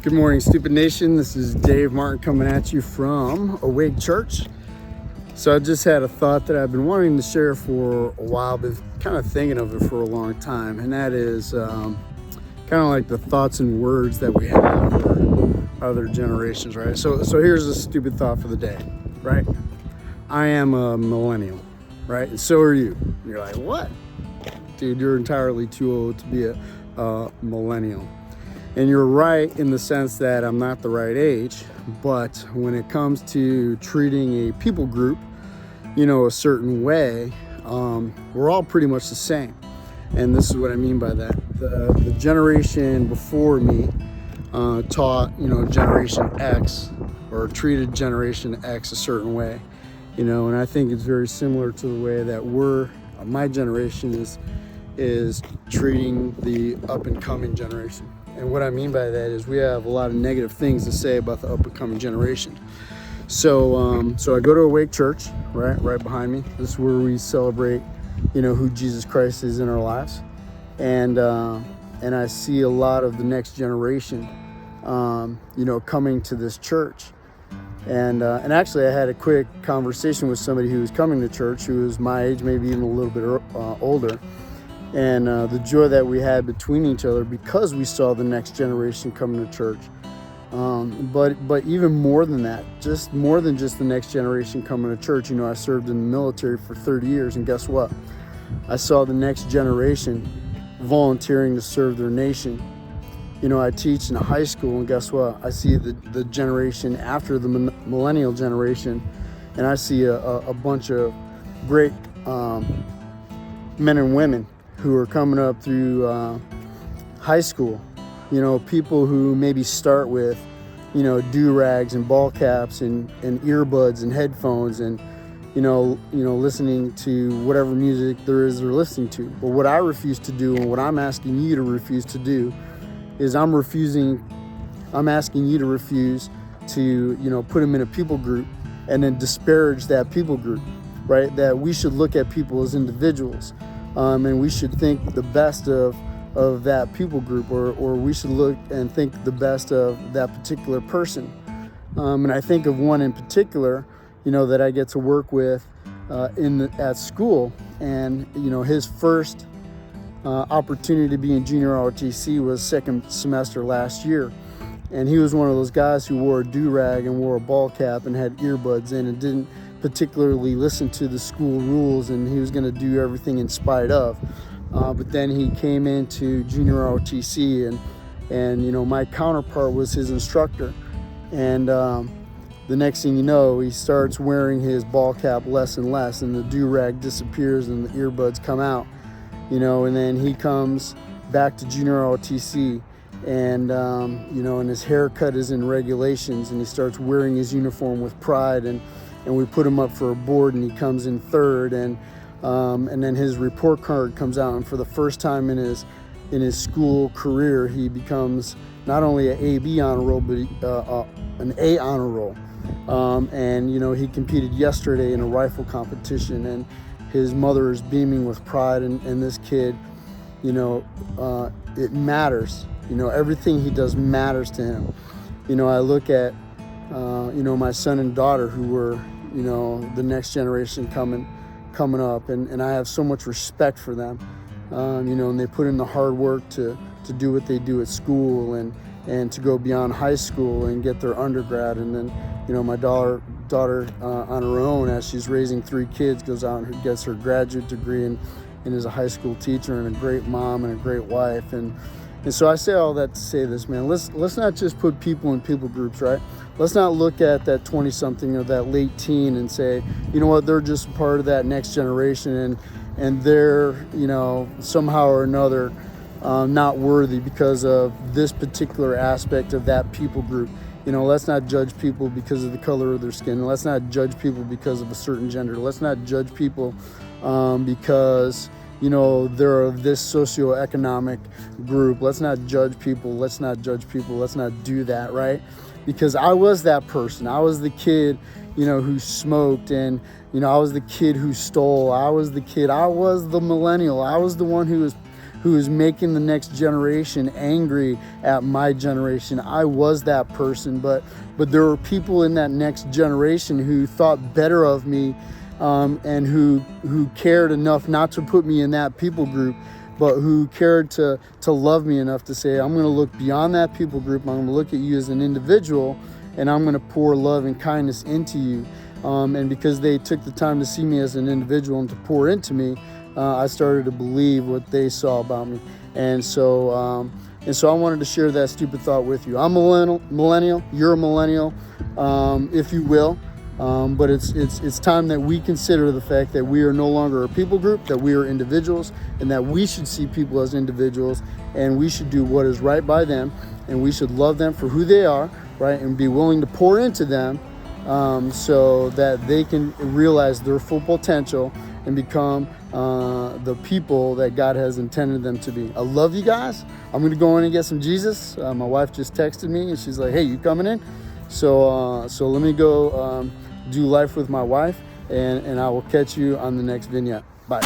Good morning, Stupid Nation. This is Dave Martin coming at you from Awake Church. So I just had a thought that I've been wanting to share for a while, been kind of thinking of it for a long time, and that is kind of like the thoughts and words that we have for other generations, right? So here's a stupid thought for the day, right? I am a millennial, right? And so are you. You're like, what? Dude, you're entirely too old to be a millennial. And you're right in the sense that I'm not the right age, but when it comes to treating a people group, a certain way, we're all pretty much the same. And this is what I mean by that. The generation before me taught, Generation X or treated Generation X a certain way, and I think it's very similar to the way that my generation is treating the up and coming generation. And what I mean by that is we have a lot of negative things to say about the up and coming generation. So I go to Awake Church, right behind me. This is where we celebrate, who Jesus Christ is in our lives. And I see a lot of the next generation, coming to this church. And actually I had a quick conversation with somebody who was coming to church, who was my age, maybe even a little bit older. And the joy that we had between each other because we saw the next generation coming to church. But even more than that, just more than just the next generation coming to church. I served in the military for 30 years, and guess what? I saw the next generation volunteering to serve their nation. I teach in a high school, and guess what? I see the generation after the millennial generation, and I see a bunch of great men and women who are coming up through high school, people who maybe start with, do-rags and ball caps and earbuds and headphones and, listening to whatever music there is they're listening to. But what I refuse to do, and what I'm asking you to refuse to do, is I'm asking you to refuse to, put them in a people group and then disparage that people group, right? That we should look at people as individuals. And we should think the best of that people group, or we should look and think the best of that particular person. And I think of one in particular, that I get to work with at school. And, his first opportunity to be in junior ROTC was second semester last year. And he was one of those guys who wore a do-rag and wore a ball cap and had earbuds in and didn't particularly listen to the school rules, and he was going to do everything in spite of. But then he came into junior ROTC, and my counterpart was his instructor. And the next thing you know, he starts wearing his ball cap less and less, and the do-rag disappears and the earbuds come out. And then he comes back to junior ROTC, and and his haircut is in regulations, and he starts wearing his uniform with pride, and we put him up for a board, and he comes in third, and then his report card comes out, and for the first time in his school career, he becomes not only an AB honor roll, but an A honor roll. And he competed yesterday in a rifle competition, and his mother is beaming with pride, and this kid, it matters. Everything he does matters to him. I look at my son and daughter, who were, the next generation coming up, and I have so much respect for them. And they put in the hard work to do what they do at school, and to go beyond high school and get their undergrad. And then, my daughter on her own, as she's raising 3 kids, goes out and gets her graduate degree and is a high school teacher and a great mom and a great wife. And so I say all that to say this, man. Let's not just put people in people groups, right? Let's not look at that 20-something or that late teen and say, they're just part of that next generation, and they're, somehow or another not worthy because of this particular aspect of that people group. Let's not judge people because of the color of their skin. Let's not judge people because of a certain gender. Let's not judge people because they're of this socioeconomic group. Let's not judge people. Let's not do that, right? Because I was that person. I was the kid, who smoked, and, I was the kid who stole. I was the millennial. I was the one who was who is making the next generation angry at my generation. I was that person, but there were people in that next generation who thought better of me, and who cared enough not to put me in that people group, but who cared to love me enough to say, I'm going to look beyond that people group. I'm going to look at you as an individual, and I'm going to pour love and kindness into you. And because they took the time to see me as an individual and to pour into me, I started to believe what they saw about me. And so I wanted to share that stupid thought with you. I'm a millennial. You're a millennial, if you will. But it's time that we consider the fact that we are no longer a people group, that we are individuals, and that we should see people as individuals, and we should do what is right by them, and we should love them for who they are, right, and be willing to pour into them, so that they can realize their full potential and become the people that God has intended them to be. I love you guys. I'm going to go in and get some Jesus. My wife just texted me, and she's like, hey, you coming in? So let me go do life with my wife, and I will catch you on the next vignette. Bye.